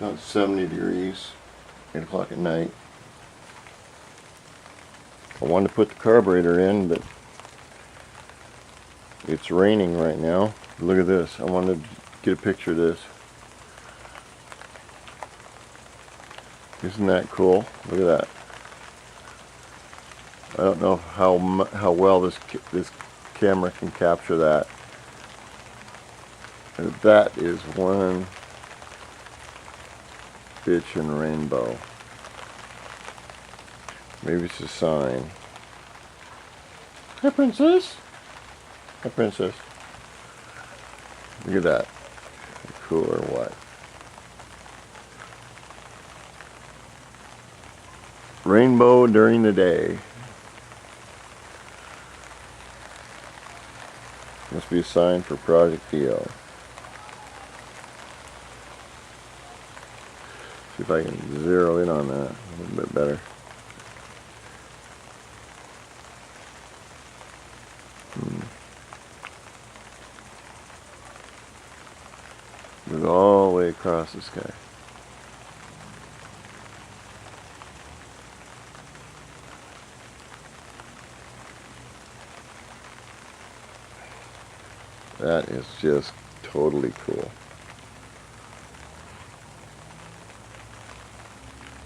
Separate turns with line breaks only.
About 70 degrees, 8 o'clock at night. I wanted to put the carburetor in, but it's raining right now. Look at this. I wanted to get a picture of this. Isn't that cool? Look at that. I don't know how well this camera can capture that. And that is one bitchin' rainbow. Maybe it's a sign. Hi, princess. Hi, princess. Look at that. Cool or what? Rainbow during the day. Must be a sign for Project Dio. See if I can zero in on that a little bit better. Move all the way across the sky. That is just totally cool.